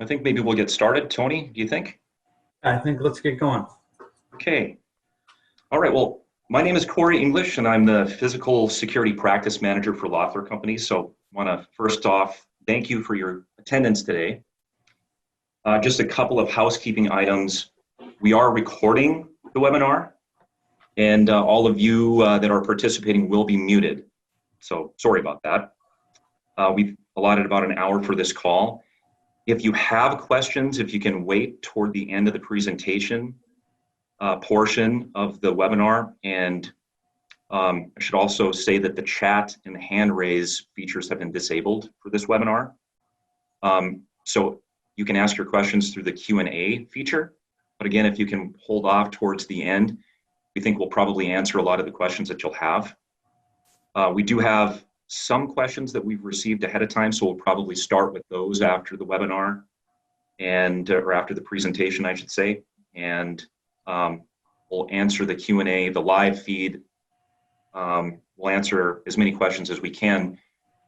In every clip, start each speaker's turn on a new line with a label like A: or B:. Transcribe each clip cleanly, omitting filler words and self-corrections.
A: I think maybe we'll get started. Tony, do you think?
B: I think let's get going.
A: Okay. All right. Well, my name is Corey English, and I'm the Physical Security Practice Manager for Loffler Company. So I want to first off thank you for your attendance today. Just a couple of housekeeping items. We are recording the webinar, and all of you that are participating will be muted. So sorry about that. We've allotted about an hour for this call. If you have questions, if you can wait toward the end of the presentation portion of the webinar. And I should also say that the chat and the hand raise features have been disabled for this webinar. So you can ask your questions through the Q&A feature. But again, if you can hold off towards the end, we think we'll probably answer a lot of the questions that you'll have. We do have some questions that we've received ahead of time, so we'll probably start with those after the webinar or after the presentation, I should say. And we'll answer the Q&A, the live feed. We'll answer as many questions as we can.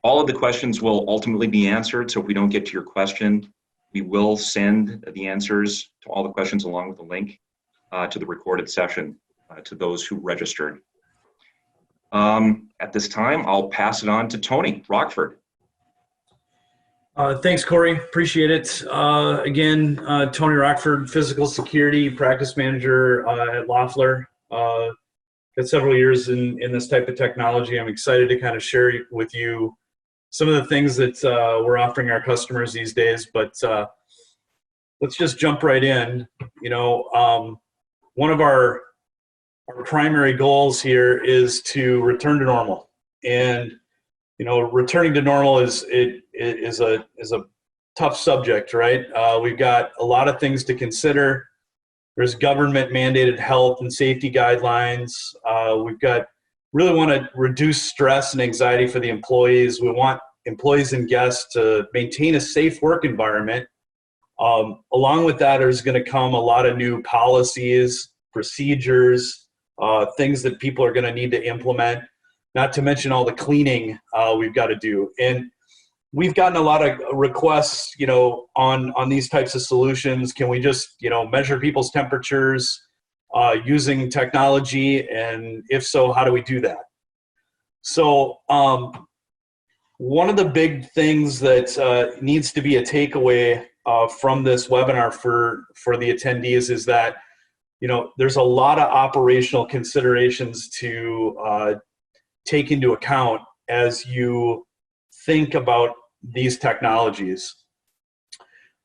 A: All of the questions will ultimately be answered, so if we don't get to your question, we will send the answers to all the questions along with the link to the recorded session to those who registered. At this time, I'll pass it on to Tony Rockford.
B: Thanks, Corey. Appreciate it. Again, Tony Rockford, Physical Security Practice Manager at Loffler. Got several years in this type of technology. I'm excited to kind of share with you some of the things that we're offering our customers these days. But let's just jump right in. You know, one of our primary goals here is to return to normal, and you know, returning to normal is a tough subject, right? We've got a lot of things to consider. There's government mandated health and safety guidelines. We've got really want to reduce stress and anxiety for the employees. We want employees and guests to maintain a safe work environment. Along with that, there's going to come a lot of new policies, procedures, things that people are going to need to implement, not to mention all the cleaning we've got to do. And we've gotten a lot of requests, you know, on these types of solutions. Can we just, you know, measure people's temperatures using technology? And if so, how do we do that? So one of the big things that needs to be a takeaway from this webinar for the attendees is that, you know, there's a lot of operational considerations to take into account as you think about these technologies.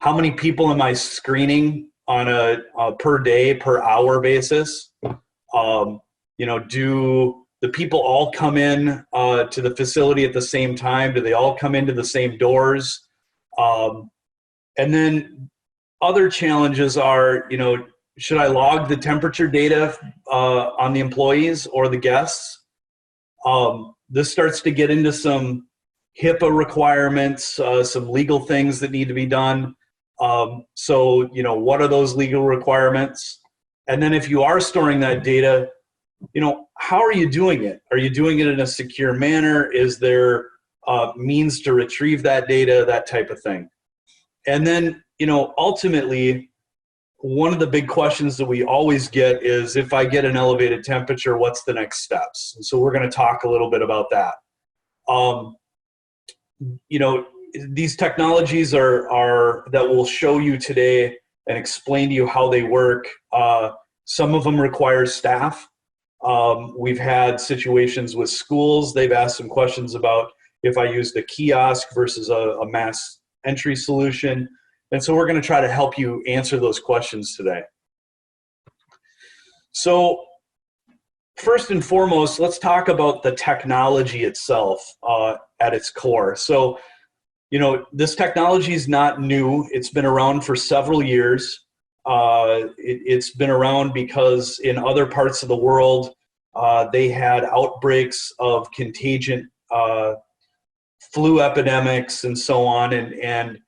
B: How many people am I screening on a per day, per hour basis? You know, do the people all come in to the facility at the same time? Do they all come into the same doors? And then other challenges are, you know, should I log the temperature data on the employees or the guests? This starts to get into some HIPAA requirements, some legal things that need to be done. So, you know, what are those legal requirements? And then if you are storing that data, you know, how are you doing it? Are you doing it in a secure manner? Is there means to retrieve that data, that type of thing? And then, you know, ultimately, one of the big questions that we always get is, if I get an elevated temperature, what's the next steps? And so we're going to talk a little bit about that. You know, these technologies are that we'll show you today and explain to you how they work. Some of them require staff. We've had situations with schools. They've asked some questions about if I used a kiosk versus a mass entry solution. And so we're going to try to help you answer those questions today. So first and foremost, let's talk about the technology itself at its core. So, you know, this technology is not new. It's been around for several years. It's been around because in other parts of the world, they had outbreaks of contagion, flu epidemics and so on. And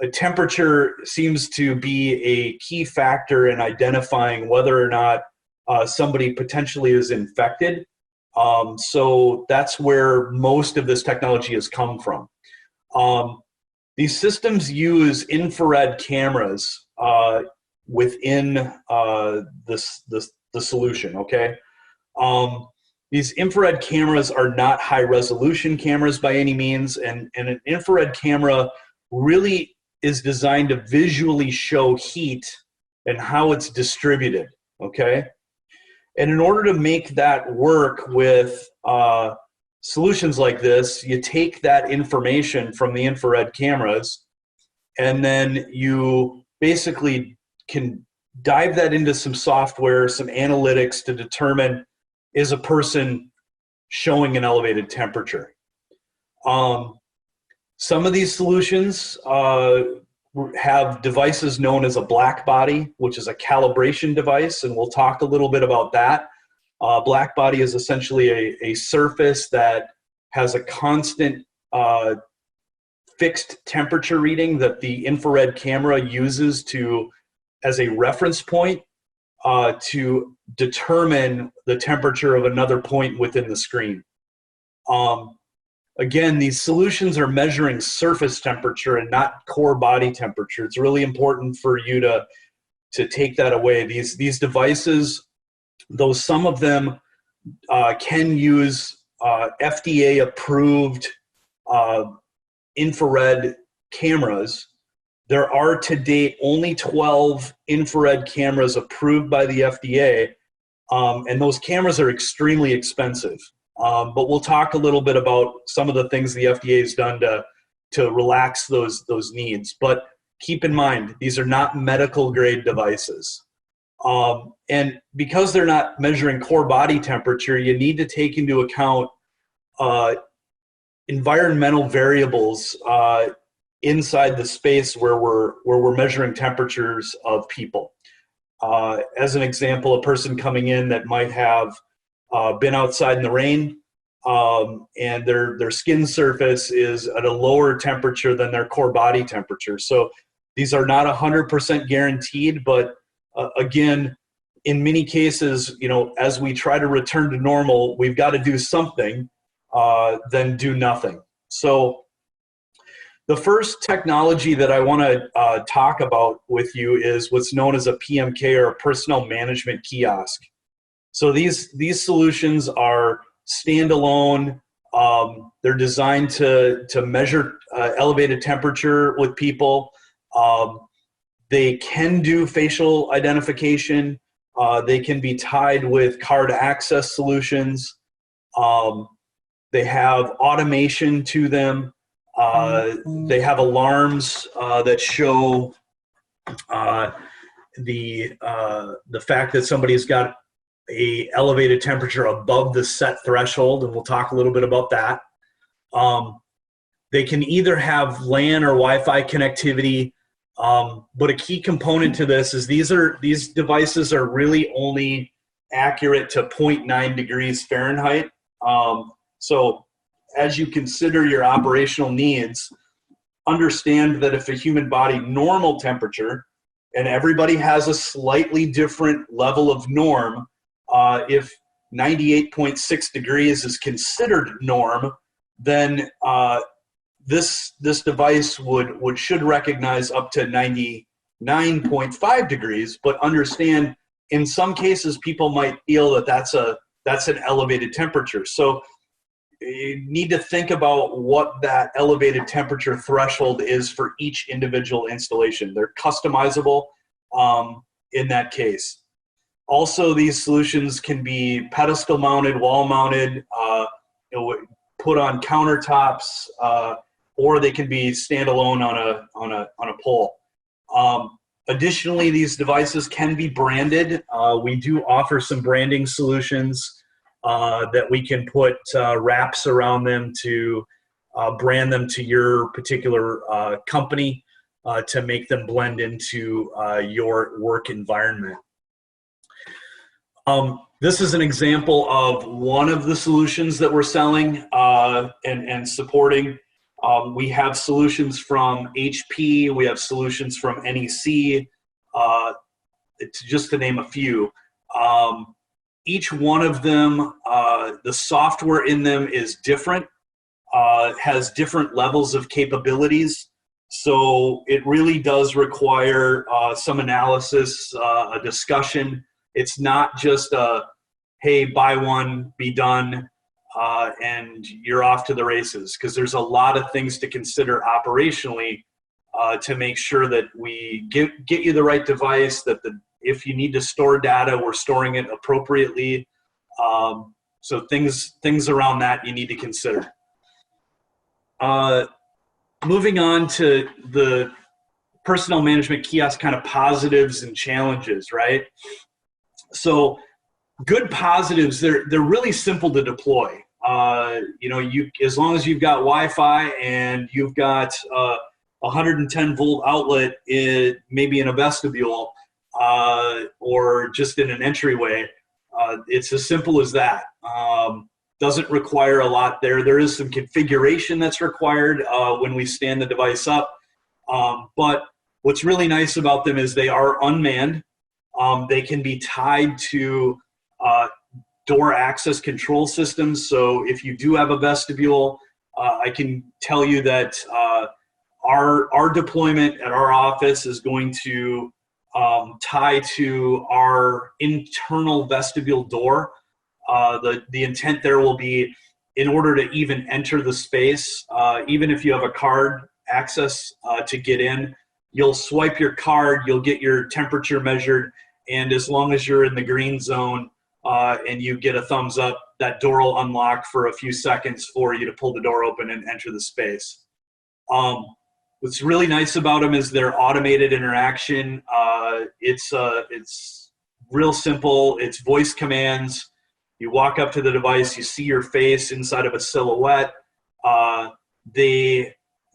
B: a temperature seems to be a key factor in identifying whether or not somebody potentially is infected. So that's where most of this technology has come from. These systems use infrared cameras within the solution, okay? These infrared cameras are not high resolution cameras by any means, and an infrared camera really is designed to visually show heat and how it's distributed, okay? And in order to make that work with solutions like this, you take that information from the infrared cameras, and then you basically can dive that into some software, some analytics to determine, is a person showing an elevated temperature? Some of these solutions have devices known as a black body, which is a calibration device, and we'll talk a little bit about that. Black body is essentially a surface that has a constant fixed temperature reading that the infrared camera uses as a reference point to determine the temperature of another point within the screen. Again, these solutions are measuring surface temperature and not core body temperature. It's really important for you to take that away. These devices, though some of them can use FDA-approved infrared cameras, there are to date only 12 infrared cameras approved by the FDA, and those cameras are extremely expensive. But we'll talk a little bit about some of the things the FDA has done to relax those needs. But keep in mind, these are not medical grade devices. And because they're not measuring core body temperature, you need to take into account environmental variables inside the space where we're measuring temperatures of people. As an example, a person coming in that might have been outside in the rain, and their skin surface is at a lower temperature than their core body temperature. So these are not 100% guaranteed, but again, in many cases, as we try to return to normal, we've got to do something than do nothing. So the first technology that I want to talk about with you is what's known as a PMK, or a personnel management kiosk. So these solutions are standalone. They're designed to measure elevated temperature with people. They can do facial identification. They can be tied with card access solutions. They have automation to them. They have alarms that show the fact that somebody's got a elevated temperature above the set threshold, and we'll talk a little bit about that. They can either have LAN or Wi-Fi connectivity, but a key component to this is these devices are really only accurate to 0.9 degrees Fahrenheit. So as you consider your operational needs, understand that if a human body normal temperature, and everybody has a slightly different level of norm, if 98.6 degrees is considered norm, then this device should recognize up to 99.5 degrees, but understand in some cases people might feel that that's an elevated temperature. So you need to think about what that elevated temperature threshold is for each individual installation. They're customizable in that case. Also, these solutions can be pedestal mounted, wall mounted, put on countertops, or they can be standalone on a pole. Additionally, these devices can be branded. We do offer some branding solutions that we can put wraps around them to brand them to your particular company to make them blend into your work environment. This is an example of one of the solutions that we're selling and supporting. We have solutions from HP, we have solutions from NEC, just to name a few. Each one of them, the software in them is different, has different levels of capabilities. So it really does require some analysis, a discussion. It's not just a, hey, buy one, be done, and you're off to the races, because there's a lot of things to consider operationally to make sure that we get you the right device, that if you need to store data, we're storing it appropriately. So things around that you need to consider. Moving on to the personnel management kiosk kind of positives and challenges, right? So good positives, they're really simple to deploy. As long as you've got Wi-Fi and you've got 110 volt outlet maybe in a vestibule or just in an entryway, it's as simple as that. Doesn't require a lot there. There is some configuration that's required when we stand the device up. But what's really nice about them is they are unmanned. They can be tied to door access control systems. So if you do have a vestibule, I can tell you that our deployment at our office is going to tie to our internal vestibule door. The intent there will be, in order to even enter the space, even if you have a card access to get in, you'll swipe your card, you'll get your temperature measured, and as long as you're in the green zone and you get a thumbs up, that door will unlock for a few seconds for you to pull the door open and enter the space. What's really nice about them is their automated interaction. It's real simple. It's voice commands. You walk up to the device, you see your face inside of a silhouette. They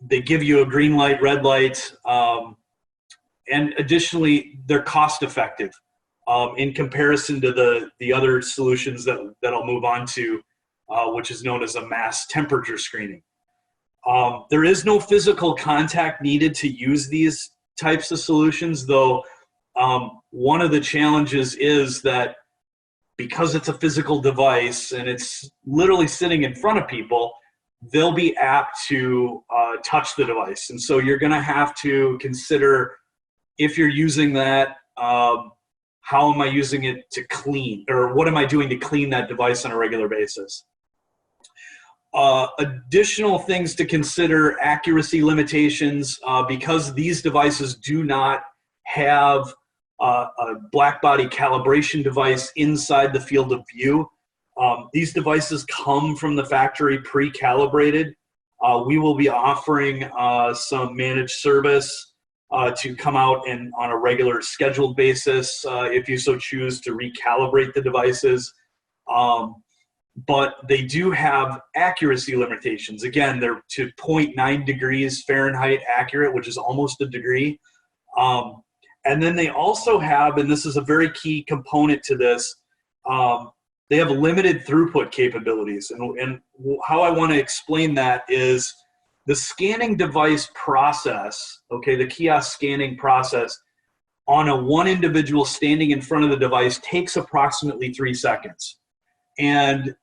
B: give you a green light, red light, and additionally, they're cost effective in comparison to the other solutions that I'll move on to, which is known as a mass temperature screening. There is no physical contact needed to use these types of solutions, though one of the challenges is that because it's a physical device and it's literally sitting in front of people, they'll be apt to touch the device. And so you're going to have to consider, if you're using that, how am I using it to clean, or what am I doing to clean that device on a regular basis? Additional things to consider: accuracy limitations, because these devices do not have a black body calibration device inside the field of view. These devices come from the factory pre-calibrated. We will be offering some managed service to come out and on a regular scheduled basis, if you so choose, to recalibrate the devices. But they do have accuracy limitations. Again, they're to 0.9 degrees Fahrenheit accurate, which is almost a degree. And then they also have, and this is a very key component to this, they have limited throughput capabilities. And how I want to explain that is the scanning device process, okay, the kiosk scanning process on a one individual standing in front of the device takes approximately 3 seconds. And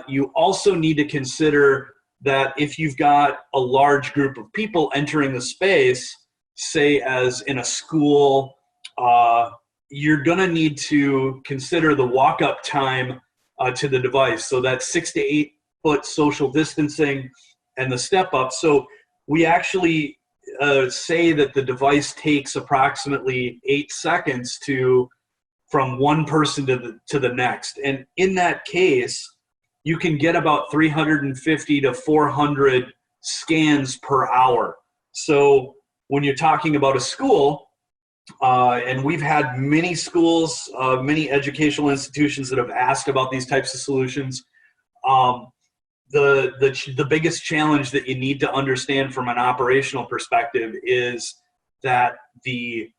B: you also need to consider that if you've got a large group of people entering the space, say as in a school, you're going to need to consider the walk-up time to the device. So that's 6 to 8 foot social distancing and the step up. So we actually say that the device takes approximately 8 seconds from one person to the next. And in that case, you can get about 350 to 400 scans per hour. So when you're talking about a school, and we've had many schools, many educational institutions that have asked about these types of solutions, the biggest challenge that you need to understand from an operational perspective is that the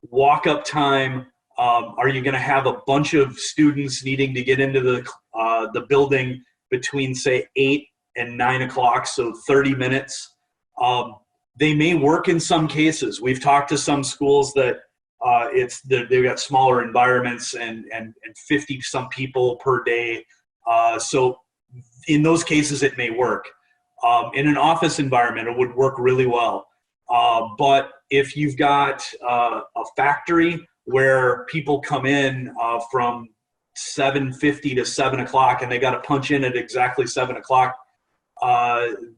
B: walk-up time, are you going to have a bunch of students needing to get into the building between, say, 8 and 9 o'clock, so 30 minutes? They may work in some cases. We've talked to some schools that they've got smaller environments and 50-some people per day. So in those cases, it may work. In an office environment, it would work really well. But if you've got a factory where people come in from 7:50 to 7 o'clock and they got to punch in at exactly 7 o'clock,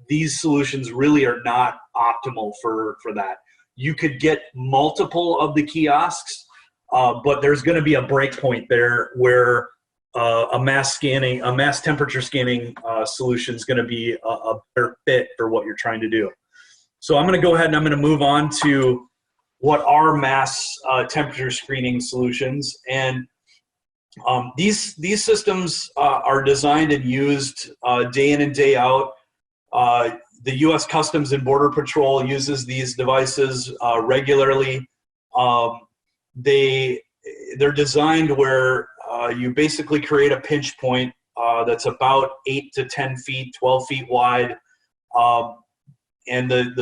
B: these solutions really are not optimal for that. You could get multiple of the kiosks, but there's going to be a break point there where a mass temperature scanning solution is going to be a better fit for what you're trying to do. So I'm going to go ahead and I'm going to move on to what are mass temperature screening solutions. And these systems are designed and used day in and day out. The U.S. Customs and Border Patrol uses these devices regularly. They're designed where you basically create a pinch point that's about 8 to 10 feet, 12 feet wide, and the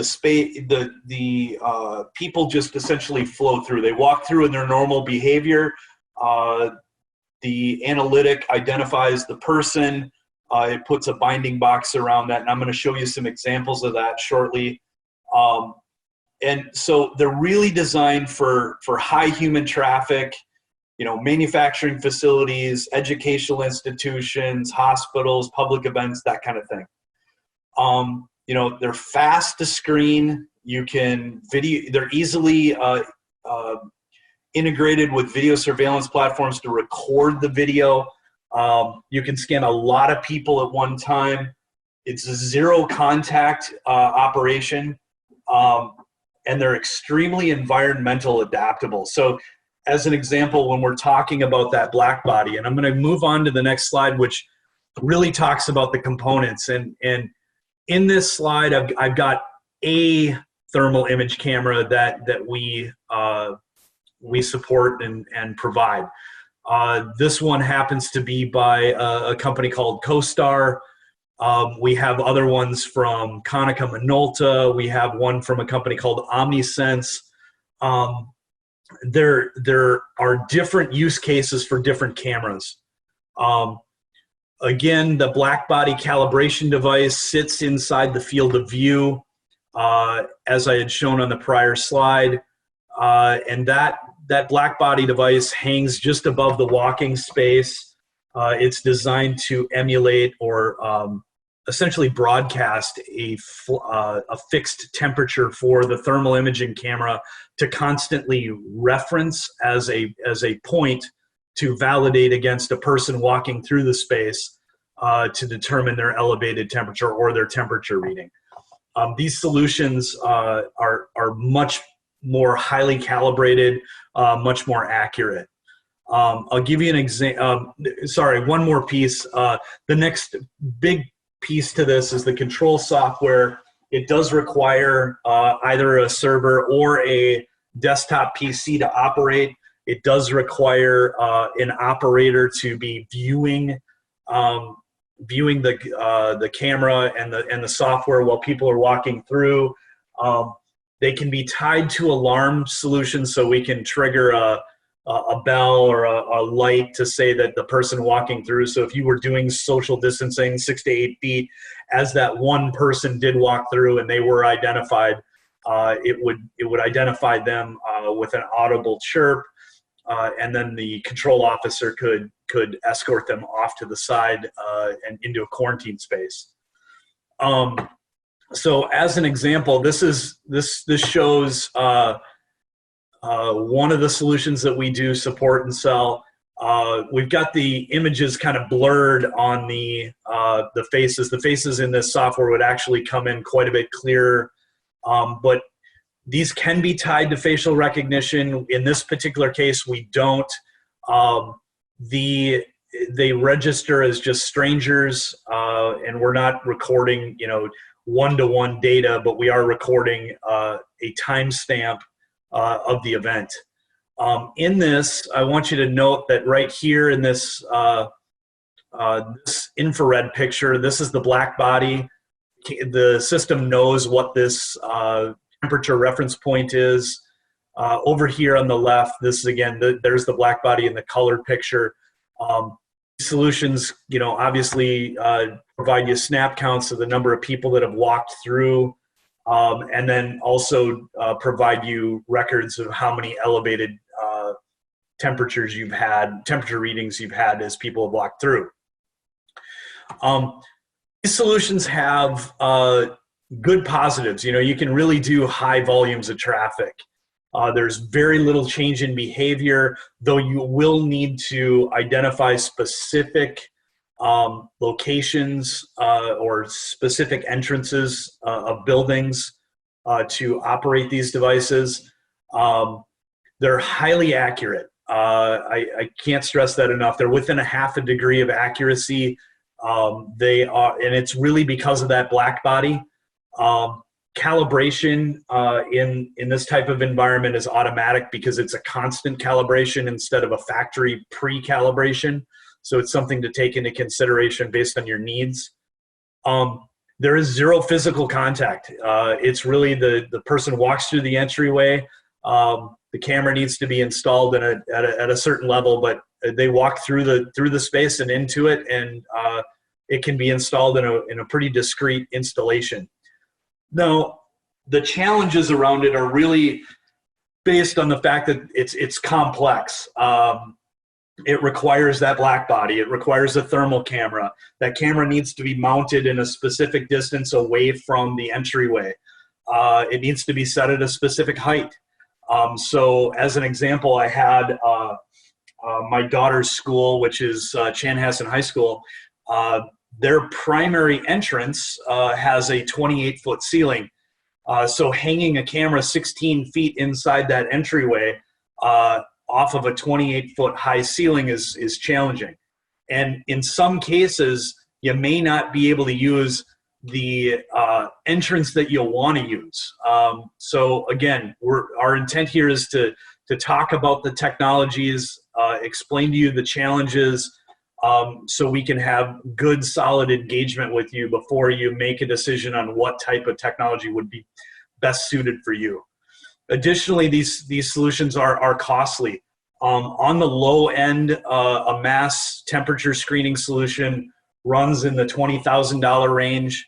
B: people just essentially flow through. They walk through in their normal behavior. The analytic identifies the person. It puts a binding box around that, and I'm going to show you some examples of that shortly. And so they're really designed for high human traffic, manufacturing facilities, educational institutions, hospitals, public events, that kind of thing. They're fast to screen. They're easily integrated with video surveillance platforms to record the video. You can scan a lot of people at one time. It's a zero contact operation, and they're extremely environmental adaptable. So as an example, when we're talking about that black body, and I'm going to move on to the next slide, which really talks about the components. And in this slide, I've got a thermal image camera that we support and provide. This one happens to be by a company called CoStar. We have other ones from Konica Minolta. We have one from a company called OmniSense. There are different use cases for different cameras. Again, the black body calibration device sits inside the field of view, as I had shown on the prior slide, and that black body device hangs just above the walking space. It's designed to emulate or essentially broadcast a fixed temperature for the thermal imaging camera to constantly reference as a point to validate against a person walking through the space to determine their elevated temperature or their temperature reading. These solutions are much more highly calibrated, much more accurate. I'll give you an example. One more piece. The next big piece to this is the control software. It does require either a server or a desktop PC to operate. It does require an operator to be viewing the camera and the software while people are walking through. They can be tied to alarm solutions, so we can trigger a bell or a light to say that the person walking through. So if you were doing social distancing 6 to 8 feet, as that one person did walk through and they were identified, it would identify them with an audible chirp, and then the control officer could escort them off to the side and into a quarantine space. So as an example, this shows one of the solutions that we do support and sell. We've got the images kind of blurred on the faces. The faces in this software would actually come in quite a bit clearer, but these can be tied to facial recognition. In this particular case, we don't. They register as just strangers, and we're not recording, one-to-one data, but we are recording a timestamp of the event. In this, I want you to note that right here in this, this infrared picture, this is the black body. The system knows what this temperature reference point is. Over here on the left, this is again, there's the black body in the colored picture. Solutions, obviously provide you snap counts of the number of people that have walked through and then also provide you records of how many elevated temperature readings you've had as people have walked through. These solutions have good positives. You can really do high volumes of traffic. There's very little change in behavior, though you will need to identify specific locations or specific entrances of buildings to operate these devices. They're highly accurate. I can't stress that enough. They're within a half a degree of accuracy. They are, and it's really because of that black body. Calibration in this type of environment is automatic because it's a constant calibration instead of a factory pre-calibration. So it's something to take into consideration based on your needs. There is zero physical contact. It's really the person walks through the entryway. The camera needs to be installed at a certain level, but they walk through the space and into it, and it can be installed in a pretty discreet installation. Now, the challenges around it are really based on the fact that it's complex. It requires that black body. It requires a thermal camera. That camera needs to be mounted in a specific distance away from the entryway. It needs to be set at a specific height. So as an example, I had my daughter's school, which is Chanhassen High School. Their primary entrance has a 28-foot ceiling. So hanging a camera 16 feet inside that entryway off of a 28-foot high ceiling is challenging. And in some cases, you may not be able to use the entrance that you'll want to use. So again, our intent here is to talk about the technologies, explain to you the challenges, so we can have good, solid engagement with you before you make a decision on what type of technology would be best suited for you. Additionally, these solutions are costly. On the low end, a mass temperature screening solution runs in the $20,000 range.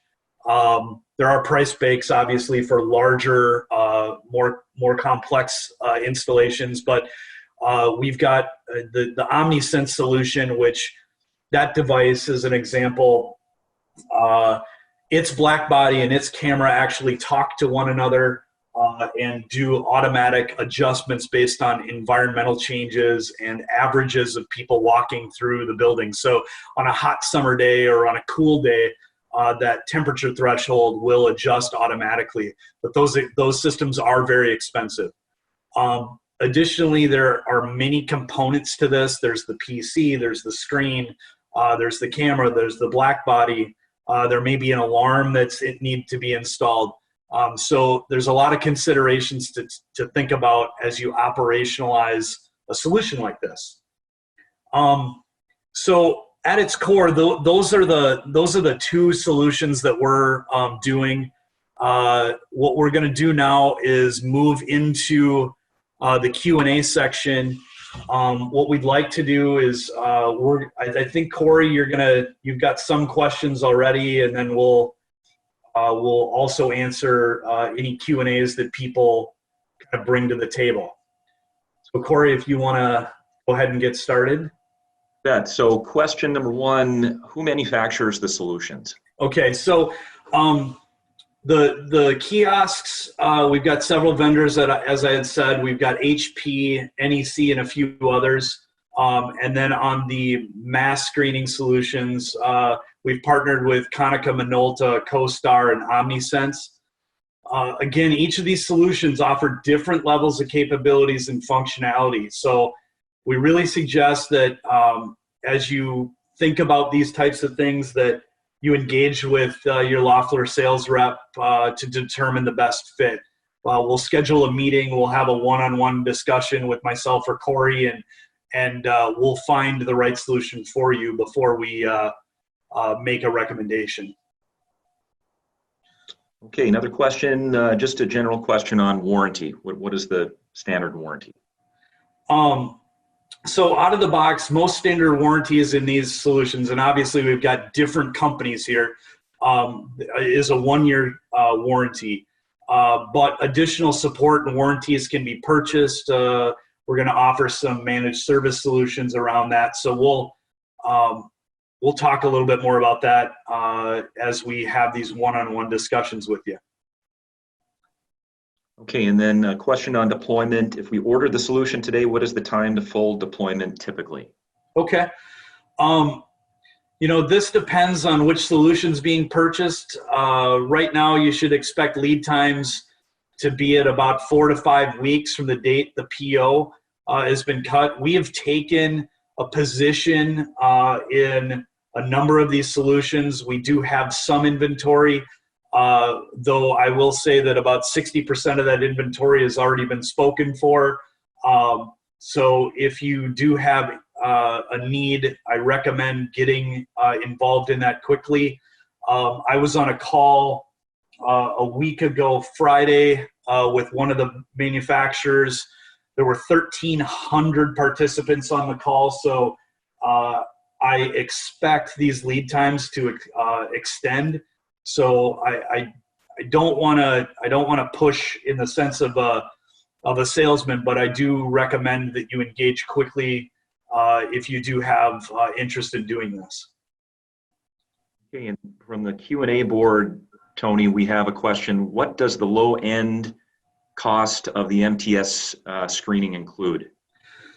B: There are price breaks, obviously, for larger, more complex installations, but we've got the OmniSense solution, which that device is an example. Its black body and its camera actually talk to one another and do automatic adjustments based on environmental changes and averages of people walking through the building. So on a hot summer day or on a cool day, that temperature threshold will adjust automatically. But those systems are very expensive. Additionally, there are many components to this. There's the PC, there's the screen, there's the camera, there's the black body. There may be an alarm it needs to be installed. So there's a lot of considerations to think about as you operationalize a solution like this. So at its core, those are the two solutions that we're doing. What we're going to do now is move into the Q&A section. What we'd like to do is I think Corey, you've got some questions already, and then we'll also answer any Q&As that people kind of bring to the table. So Corey, if you want to go ahead and get started.
A: So question number one, who manufactures the solutions?
B: Okay, so the kiosks, we've got several vendors that, as I had said, we've got HP, NEC, and a few others. And then on the mass screening solutions, we've partnered with Konica Minolta, CoStar, and OmniSense. Again, each of these solutions offer different levels of capabilities and functionality. So we really suggest that as you think about these types of things, that you engage with your Loffler sales rep to determine the best fit. We'll schedule a meeting. We'll have a one-on-one discussion with myself or Corey, and we'll find the right solution for you before we make a recommendation.
A: Okay, another question, just a general question on warranty. What is the standard warranty?
B: So out of the box, most standard warranty is in these solutions, and obviously we've got different companies here, is a 1-year warranty. but additional support and warranties can be purchased. We're going to offer some managed service solutions around that. So we'll talk a little bit more about that as we have these one-on-one discussions with you.
A: Okay, and then a question on deployment. If we order the solution today, what is the time to full deployment typically?
B: Okay. This depends on which solution's being purchased. Right now, you should expect lead times to be at about 4 to 5 weeks from the date the PO has been cut. We have taken a position in a number of these solutions. We do have some inventory, though I will say that about 60% of that inventory has already been spoken for. So if you do have a need, I recommend getting involved in that quickly. I was on a call a week ago Friday with one of the manufacturers. There were 1,300 participants on the call, so I expect these lead times to extend. So I don't want to push in the sense of a salesman, but I do recommend that you engage quickly if you do have interest in doing this.
A: Okay, and from the Q&A board, Tony, we have a question. What does the low end cost of the MTS screening include?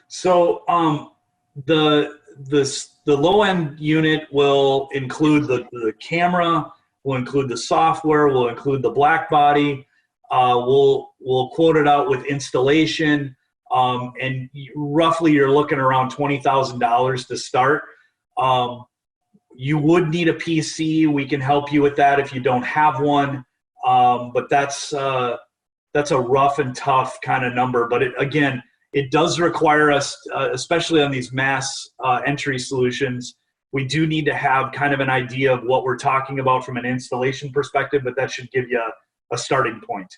B: So the low end unit will include the camera, will include the software, will include the black body. We'll quote it out with installation, and roughly you're looking around $20,000 to start. You would need a PC. We can help you with that if you don't have one, but that's a rough and tough kind of number. But it does require us, especially on these mass entry solutions, we do need to have kind of an idea of what we're talking about from an installation perspective, but that should give you a starting point.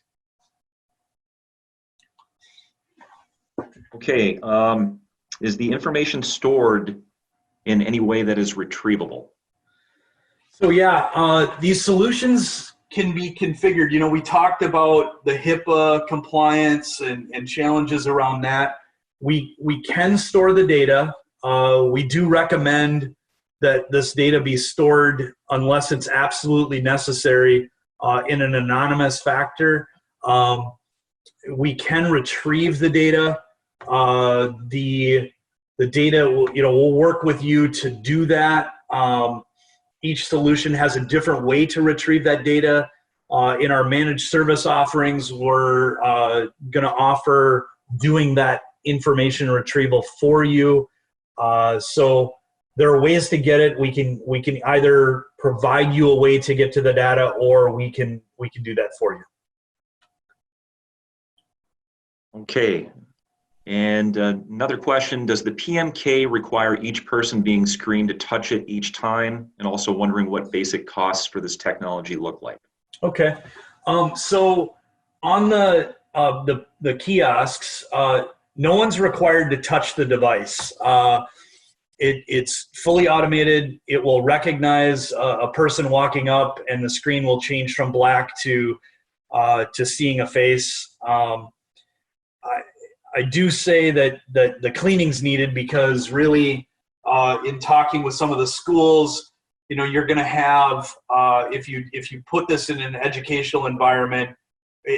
A: Okay, is the information stored in any way that is retrievable?
B: So yeah, these solutions can be configured. We talked about the HIPAA compliance and challenges around that. We can store the data. We do recommend that this data be stored unless it's absolutely necessary in an anonymous factor. We can retrieve the data. The data, we'll work with you to do that. Each solution has a different way to retrieve that data. In our managed service offerings, we're going to offer doing that information retrieval for you. So there are ways to get it. We can either provide you a way to get to the data, or we can do that for you.
A: Okay. And another question, does the PMK require each person being screened to touch it each time? And also wondering what basic costs for this technology look like.
B: Okay. So on the kiosks, no one's required to touch the device. It's fully automated. It will recognize a person walking up, and the screen will change from black to seeing a face. I do say that the cleaning's needed because really, in talking with some of the schools, you're going to have if you put this in an educational environment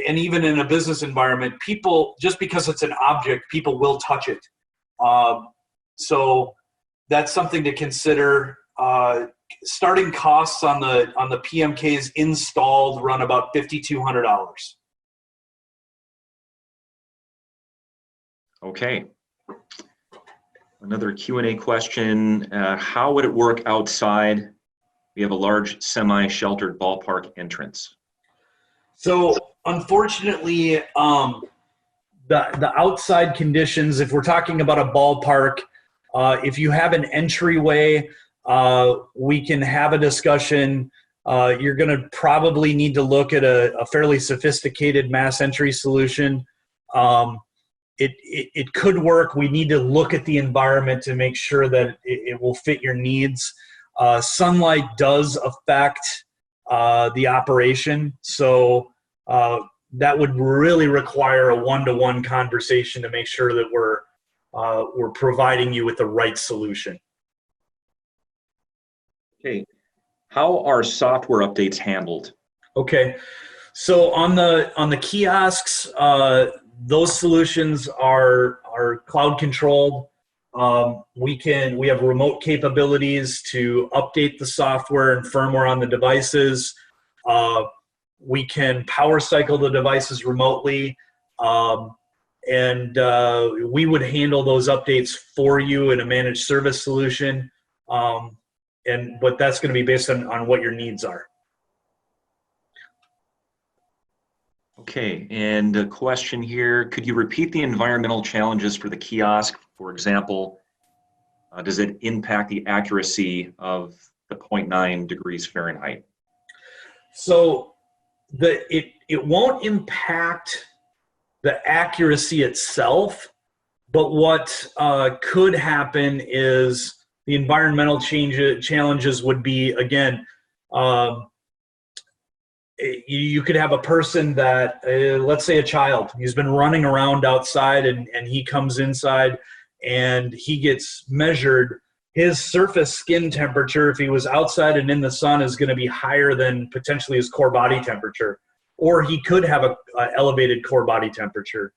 B: and even in a business environment, people, just because it's an object, people will touch it. So that's something to consider. Starting costs on the PMKs installed run about $5,200.
A: Okay. Another Q&A question. How would it work outside? We have a large semi-sheltered ballpark entrance.
B: So unfortunately, the outside conditions, if we're talking about a ballpark, if you have an entryway, we can have a discussion. You're going to probably need to look at a fairly sophisticated mass entry solution. It could work. We need to look at the environment to make sure that it will fit your needs. Sunlight does affect the operation. So that would really require a one-to-one conversation to make sure that we're providing you with the right solution.
A: Okay. How are software updates handled?
B: Okay, so on the kiosks, those solutions are cloud controlled. We have remote capabilities to update the software and firmware on the devices. We can power cycle the devices remotely, and we would handle those updates for you in a managed service solution. But that's going to be based on what your needs are.
A: Okay, and a question here, could you repeat the environmental challenges for the kiosk? For example, does it impact the accuracy of the 0.9 degrees Fahrenheit?
B: So it won't impact the accuracy itself, but what could happen is the environmental challenges would be, again, you could have a person that, let's say a child, he's been running around outside and he comes inside and he gets measured. His surface skin temperature, if he was outside and in the sun, is going to be higher than potentially his core body temperature, or he could have a elevated core body temperature.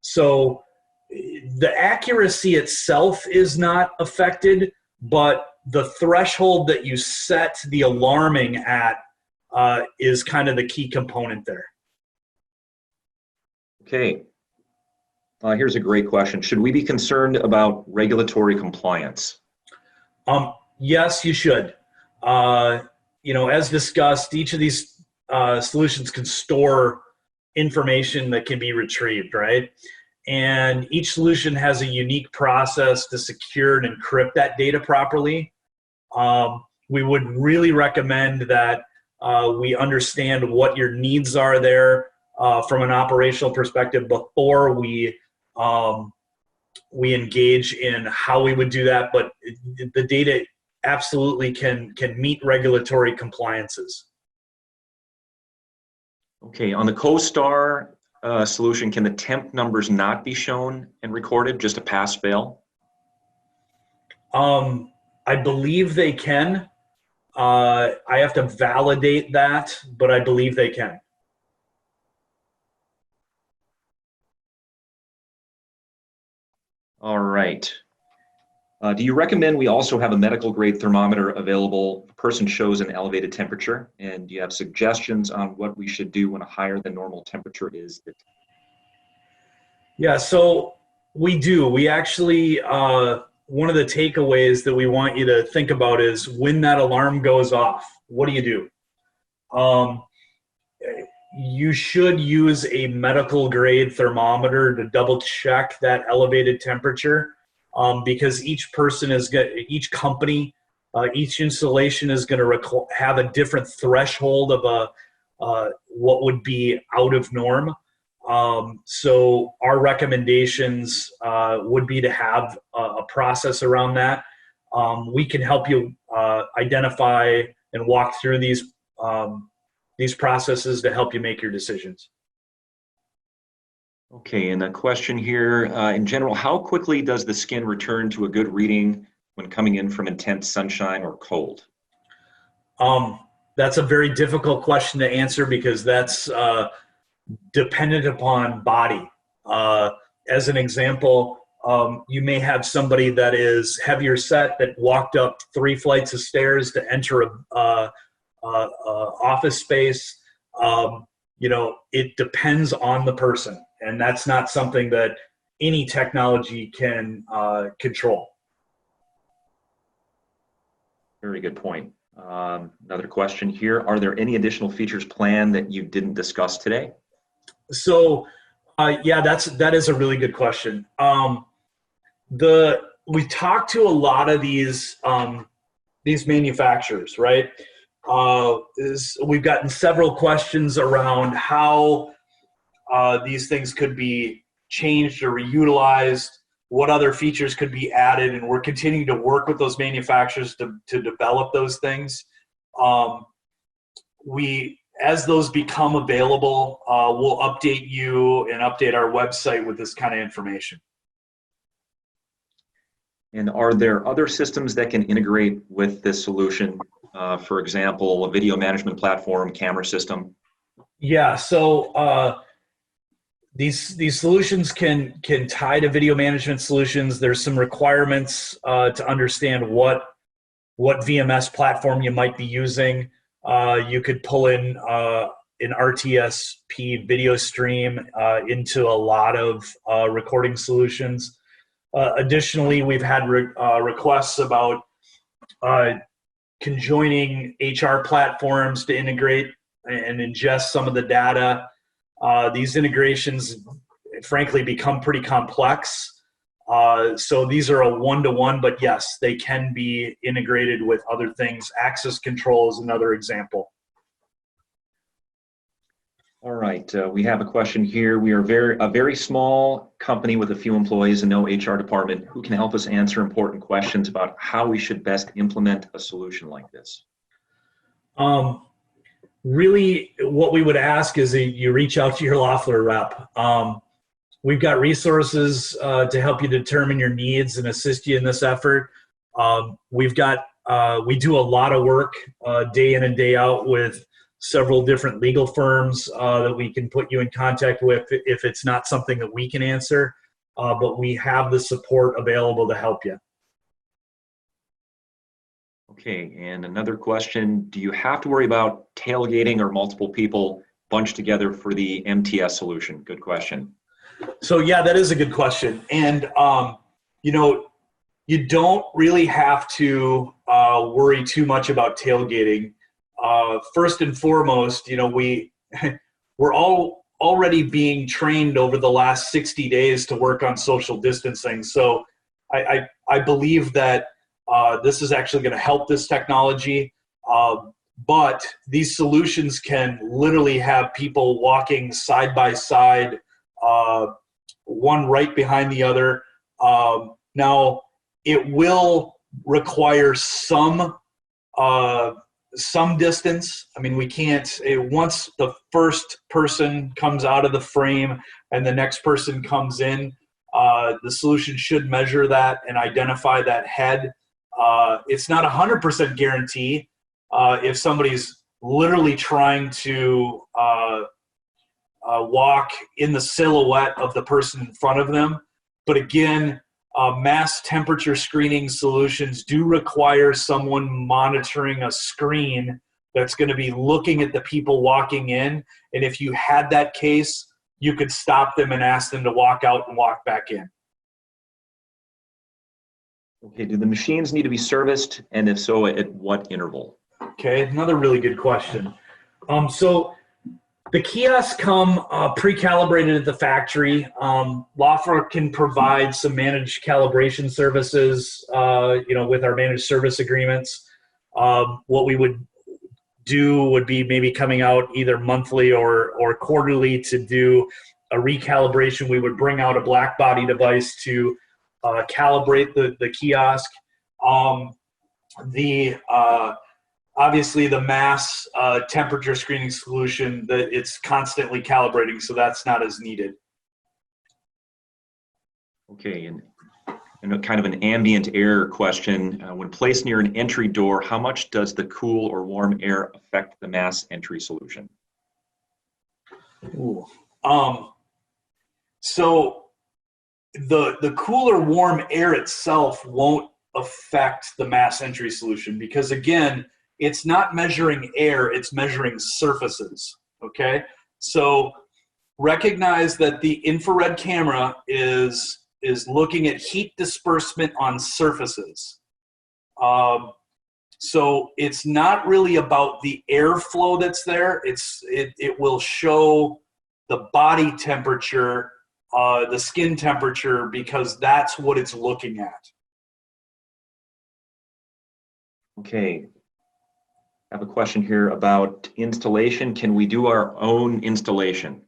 B: So the accuracy itself is not affected, but the threshold that you set the alarming at is kind of the key component there.
A: Okay. Here's a great question. Should we be concerned about regulatory compliance?
B: Yes, you should. As discussed, each of these solutions can store information that can be retrieved, right? And each solution has a unique process to secure and encrypt that data properly. We would really recommend that we understand what your needs are there from an operational perspective before we engage in how we would do that. But the data absolutely can meet regulatory compliances.
A: Okay, on the CoStar solution, can the temp numbers not be shown and recorded, just a pass-fail?
B: I believe they can. I have to validate that, but I believe they can.
A: All right. Do you recommend we also have a medical grade thermometer available if a person shows an elevated temperature? And do you have suggestions on what we should do when a higher than normal temperature is?
B: Yeah, so we do. We actually, one of the takeaways that we want you to think about is when that alarm goes off, what do you do? You should use a medical grade thermometer to double check that elevated temperature, because each company, each installation is going to have a different threshold of what would be out of norm. So our recommendations would be to have a process around that. We can help you identify and walk through these processes to help you make your decisions.
A: Okay, and a question here, in general, how quickly does the skin return to a good reading when coming in from intense sunshine or cold?
B: That's a very difficult question to answer because that's dependent upon body. As an example, you may have somebody that is heavier set that walked up 3 flights of stairs to enter a office space. It depends on the person, and that's not something that any technology can control.
A: Very good point. Another question here, are there any additional features planned that you didn't discuss today?
B: So, yeah, that is a really good question. We talked to a lot of these manufacturers, right? We've gotten several questions around how these things could be changed or reutilized, what other features could be added, and we're continuing to work with those manufacturers to develop those things. as those become available, we'll update you and update our website with this kind of information.
A: And are there other systems that can integrate with this solution? For example, a video management platform, camera system?
B: Yeah, so these solutions can tie to video management solutions. There's some requirements to understand what VMS platform you might be using. You could pull in an RTSP video stream into a lot of recording solutions. Additionally, we've had requests about conjoining HR platforms to integrate and ingest some of the data. These integrations, frankly, become pretty complex. So these are a one-to-one, but yes, they can be integrated with other things. Access control is another example.
A: All right, we have a question here. We are a very small company with a few employees and no HR department. Who can help us answer important questions about how we should best implement a solution like this?
B: Really, what we would ask is that you reach out to your Loffler rep. We've got resources to help you determine your needs and assist you in this effort. We do a lot of work day in and day out with several different legal firms that we can put you in contact with if it's not something that we can answer, but we have the support available to help you.
A: Okay, and another question, do you have to worry about tailgating or multiple people bunched together for the MTS solution? Good question.
B: So yeah, that is a good question. And, you don't really have to worry too much about tailgating. First and foremost, we're all already being trained over the last 60 days to work on social distancing. So I believe that this is actually going to help this technology. But these solutions can literally have people walking side by side, one right behind the other. Now, it will require some distance. I mean, we can't, once the first person comes out of the frame and the next person comes in, the solution should measure that and identify that head. It's not 100% guarantee if somebody's literally trying to walk in the silhouette of the person in front of them. But again, mass temperature screening solutions do require someone monitoring a screen that's going to be looking at the people walking in. And if you had that case, you could stop them and ask them to walk out and walk back in.
A: Okay, do the machines need to be serviced? And if so, at what interval?
B: Okay, another really good question. So the kiosks come pre-calibrated at the factory. Loffler can provide some managed calibration services, with our managed service agreements. What we would do would be maybe coming out either monthly or quarterly to do a recalibration. We would bring out a black body device to calibrate the kiosk. Obviously the mass temperature screening solution, that it's constantly calibrating, so that's not as needed.
A: Okay, and kind of an ambient air question. When placed near an entry door, how much does the cool or warm air affect the mass entry solution?
B: Ooh. So the cool or warm air itself won't affect the mass entry solution because, again, it's not measuring air, it's measuring surfaces, okay? So recognize that the infrared camera is looking at heat disbursement on surfaces. So it's not really about the airflow that's there. It will show the body temperature, the skin temperature, because that's what it's looking at.
A: Okay. I have a question here about installation. Can we do our own installation?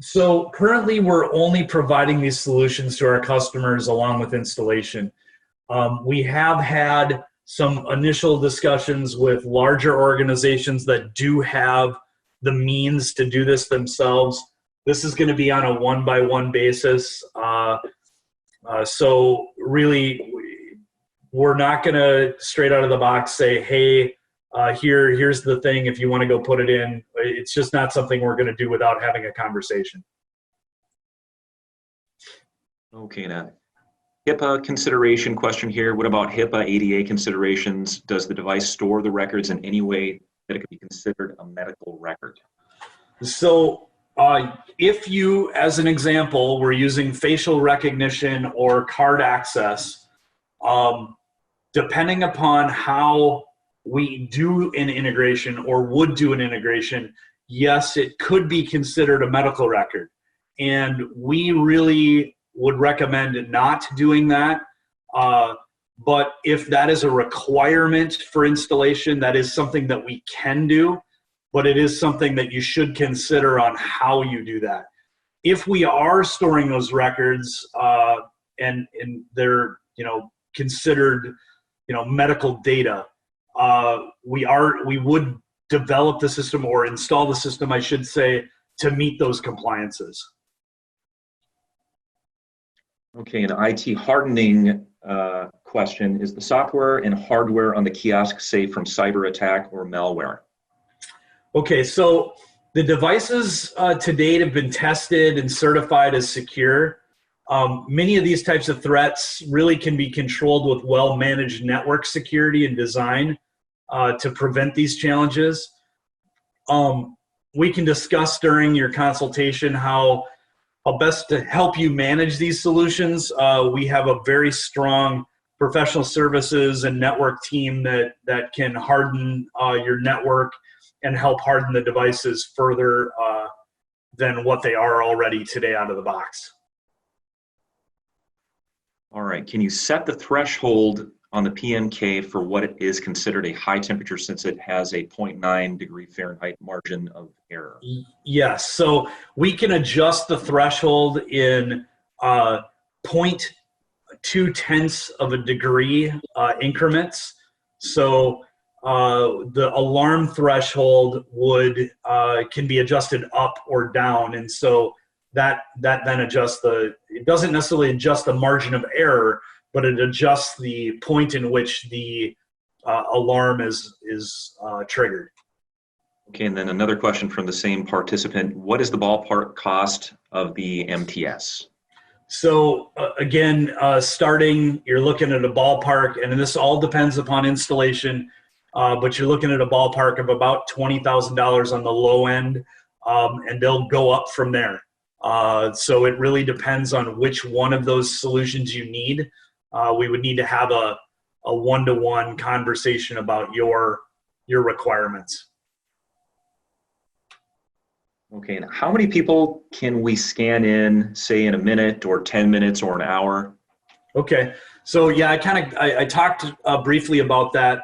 B: So currently we're only providing these solutions to our customers along with installation. We have had some initial discussions with larger organizations that do have the means to do this themselves. This is going to be on a one-by-one basis. So really, we're not going to straight out of the box say, hey, here's the thing if you want to go put it in. It's just not something we're going to do without having a conversation.
A: Okay, now HIPAA consideration question here. What about HIPAA ADA considerations? Does the device store the records in any way that it could be considered a medical record?
B: So if you, as an example, were using facial recognition or card access, depending upon how we do an integration or would do an integration, yes, it could be considered a medical record. And we really would recommend not doing that. But if that is a requirement for installation, that is something that we can do, but it is something that you should consider on how you do that. If we are storing those records and they're considered medical data, we would develop the system or install the system, I should say, to meet those compliances.
A: Okay, an IT hardening question. Is the software and hardware on the kiosk safe from cyber attack or malware?
B: Okay, so the devices to date have been tested and certified as secure. Many of these types of threats really can be controlled with well-managed network security and design to prevent these challenges. We can discuss during your consultation how best to help you manage these solutions. We have a very strong professional services and network team that can harden your network and help harden the devices further than what they are already today out of the box.
A: All right, can you set the threshold on the PMK for what is considered a high temperature since it has a 0.9 degree Fahrenheit margin of error?
B: Yes, so we can adjust the threshold in 0.2 of a degree increments. So the alarm threshold can be adjusted up or down, and so that then adjusts it doesn't necessarily adjust the margin of error, but it adjusts the point in which the alarm is triggered.
A: Okay, and then another question from the same participant. What is the ballpark cost of the MTS?
B: So again, starting, you're looking at a ballpark, and this all depends upon installation, but you're looking at a ballpark of about $20,000 on the low end, and they'll go up from there. So it really depends on which one of those solutions you need. We would need to have a one-to-one conversation about your requirements.
A: Okay, and how many people can we scan in, say in a minute or 10 minutes or an hour?
B: Okay, so yeah, I talked briefly about that.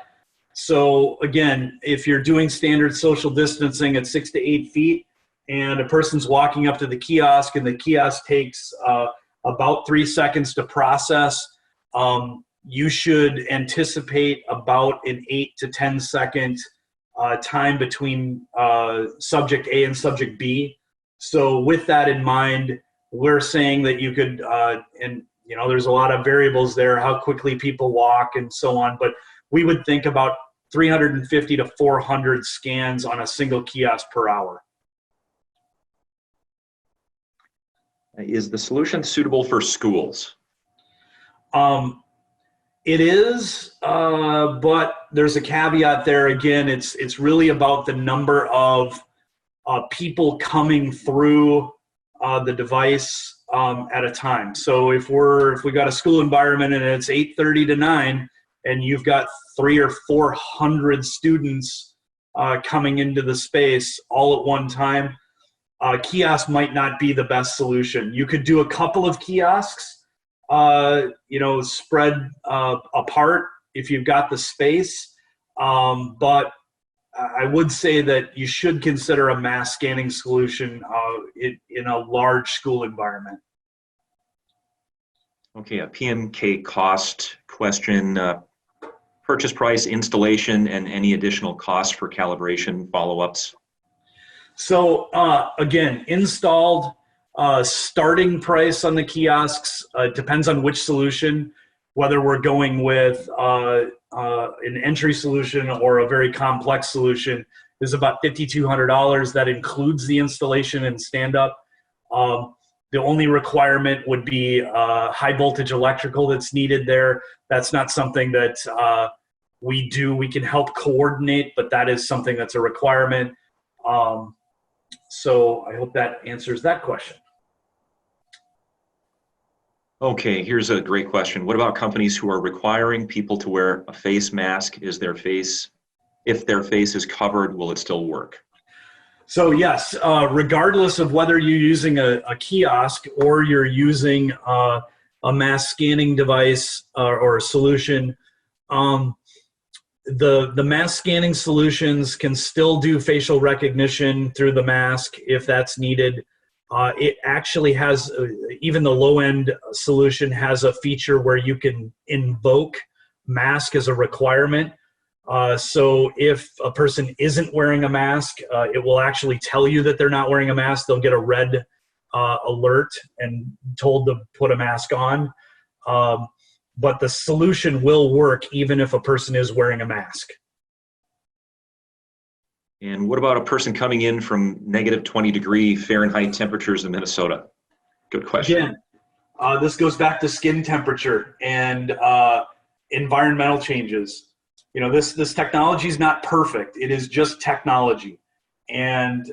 B: So again, if you're doing standard social distancing at 6 to 8 feet and a person's walking up to the kiosk and the kiosk takes about 3 seconds to process, you should anticipate about an 8 to 10 second time between subject A and subject B. So with that in mind, we're saying that you could, and there's a lot of variables there, how quickly people walk and so on, but we would think about 350 to 400 scans on a single kiosk per hour.
A: Is the solution suitable for schools?
B: It is, but there's a caveat there. Again, it's really about the number of people coming through the device at a time. So if we got a school environment and it's 8:30 to 9, and you've got 300 or 400 students coming into the space all at one time, kiosk might not be the best solution. You could do a couple of kiosks, spread apart if you've got the space. But I would say that you should consider a mass scanning solution in a large school environment.
A: Okay, a PMK cost question. purchase price, installation, and any additional costs for calibration follow-ups?
B: So again, installed, starting price on the kiosks depends on which solution, whether we're going with an entry solution or a very complex solution, is about $5,200. That includes the installation and stand-up. The only requirement would be high voltage electrical that's needed there. That's not something that we do. We can help coordinate, but that is something that's a requirement. So I hope that answers that question.
A: Okay, here's a great question. What about companies who are requiring people to wear a face mask? If their face is covered, will it still work?
B: So yes, regardless of whether you're using a kiosk or you're using a mask scanning device or a solution, the mask scanning solutions can still do facial recognition through the mask if that's needed. It actually has, even the low-end solution has a feature where you can invoke mask as a requirement. So if a person isn't wearing a mask, it will actually tell you that they're not wearing a mask. They'll get a red alert and told to put a mask on. But the solution will work even if a person is wearing a mask.
A: And what about a person coming in from -20-degree temperatures in Minnesota? Good question.
B: Again, this goes back to skin temperature and environmental changes. You know, this technology is not perfect. It is just technology. And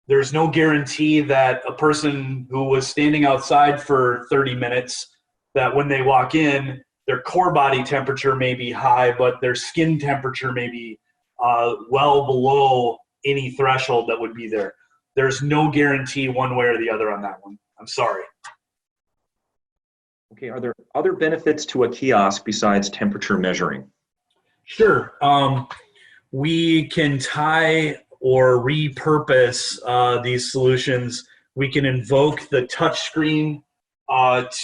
B: there's no guarantee that a person who was standing outside for 30 minutes, that when they walk in, their core body temperature may be high, but their skin temperature may be well below any threshold that would be there. There's no guarantee one way or the other on that one. I'm sorry.
A: Okay, are there other benefits to a kiosk besides temperature measuring?
B: Sure. We can tie or repurpose these solutions. We can invoke the touchscreen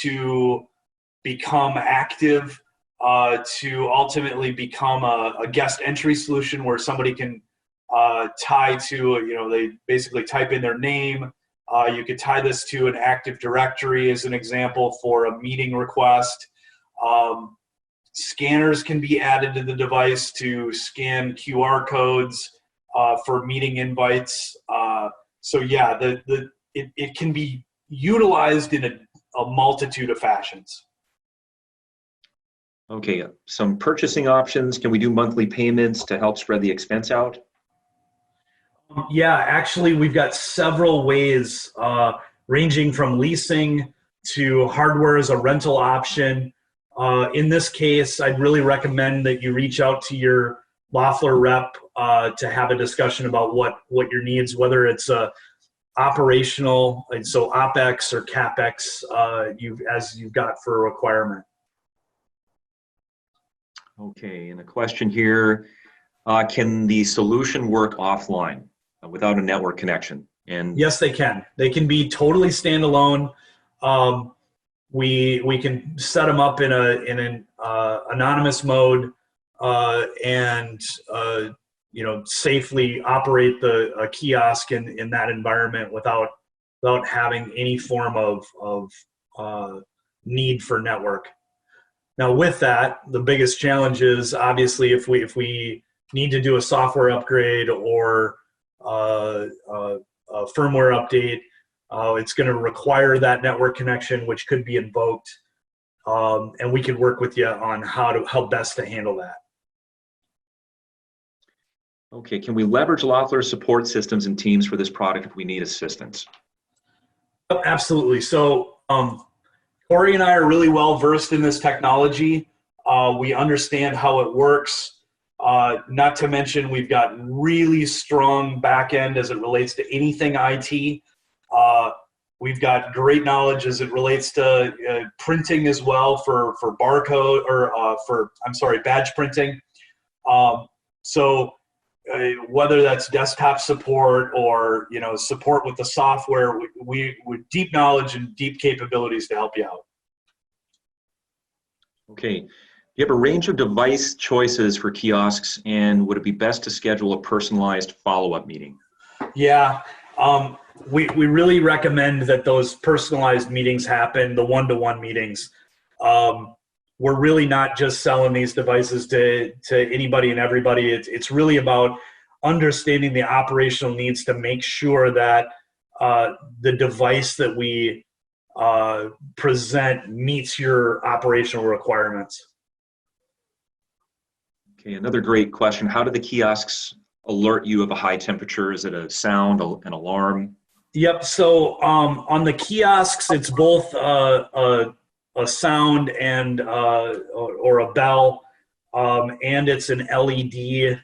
B: to become active, to ultimately become a guest entry solution where somebody can tie to, you know, they basically type in their name. You could tie this to an Active Directory as an example for a meeting request. Scanners can be added to the device to scan QR codes for meeting invites. So yeah, it can be utilized in a multitude of fashions.
A: Okay, some purchasing options. Can we do monthly payments to help spread the expense out?
B: Yeah, actually, we've got several ways, ranging from leasing to hardware as a rental option. In this case, I'd really recommend that you reach out to your Loffler rep to have a discussion about what your needs, whether it's operational, and so OpEx or CapEx, as you've got for a requirement.
A: Okay, and a question here, can the solution work offline without a network connection? And
B: yes, they can. They can be totally standalone. We can set them up in an anonymous mode and you know, safely operate a kiosk in that environment without having any form of need for network. Now, with that, the biggest challenge is obviously if we need to do a software upgrade or a firmware update, it's going to require that network connection, which could be invoked, and we could work with you on how best to handle that.
A: okay, can we leverage Loffler support systems and teams for this product if we need assistance?
B: Absolutely. So Corey and I are really well versed in this technology. We understand how it works. Not to mention, we've got really strong back end as it relates to anything IT. We've got great knowledge as it relates to printing as well for barcode or badge printing. So whether that's desktop support or, you know, support with the software, we deep knowledge and deep capabilities to help you out.
A: Okay, You have a range of device choices for kiosks, and would it be best to schedule a personalized follow-up meeting?
B: Yeah, we really recommend that those personalized meetings happen, the one-to-one meetings. We're really not just selling these devices to anybody and everybody. It's really about understanding the operational needs to make sure that the device that we present meets your operational requirements.
A: Okay, another great question. How do the kiosks alert you of a high temperature? Is it a sound, an alarm?
B: Yep. So on the kiosks, it's both a sound and or a bell, and it's an LED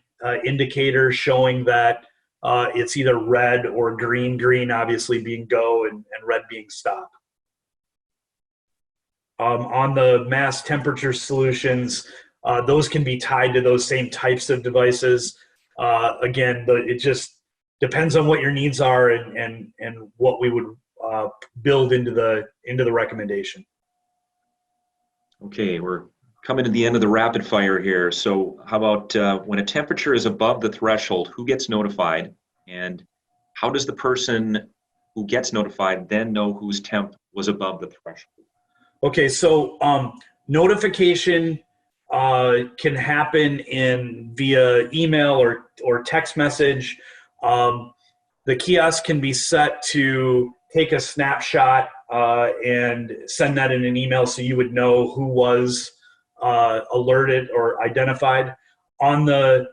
B: indicator showing that it's either red or green. Green obviously being go and red being stop. On the mass temperature solutions, those can be tied to those same types of devices. Again, it just depends on what your needs are and what we would build into the recommendation.
A: Okay, we're coming to the end of the rapid fire here. So how about when a temperature is above the threshold, who gets notified? And how does the person who gets notified then know whose temp was above the threshold?
B: Okay, so notification can happen via email or text message. The kiosk can be set to take a snapshot and send that in an email so you would know who was alerted or identified. On the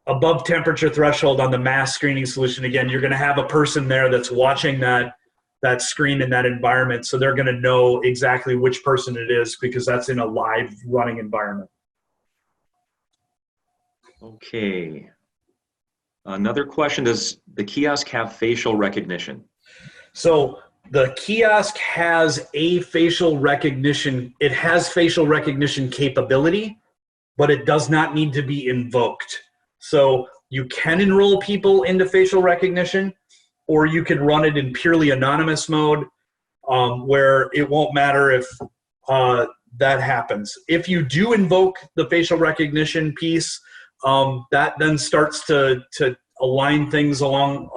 B: above temperature threshold on the mass screening solution, again, you're going to have a person there that's watching that screen in that environment, so they're going to know exactly which person it is because that's in a live running environment.
A: Okay. Another question, does the kiosk have facial recognition?
B: So the kiosk has a facial recognition. It has facial recognition capability, but it does not need to be invoked. So you can enroll people into facial recognition, or you can run it in purely anonymous mode where it won't matter if that happens. If you do invoke the facial recognition piece, that then starts to align things along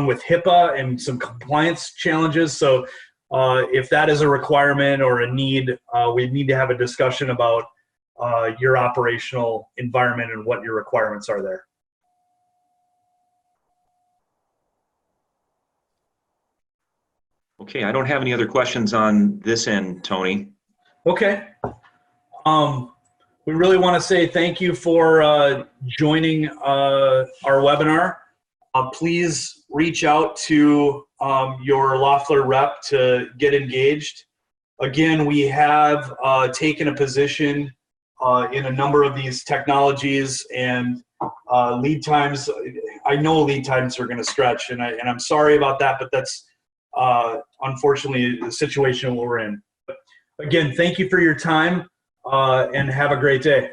B: with HIPAA and some compliance challenges. So if that is a requirement or a need, we need to have a discussion about your operational environment and what your requirements are there.
A: Okay, I don't have any other questions on this end, Tony.
B: Okay. We really want to say thank you for joining our webinar. Please reach out to your Loffler rep to get engaged. Again, we have taken a position in a number of these technologies, and lead times, I know lead times are going to stretch, and I'm sorry about that, but that's unfortunately the situation we're in. Again, thank you for your time and have a great day.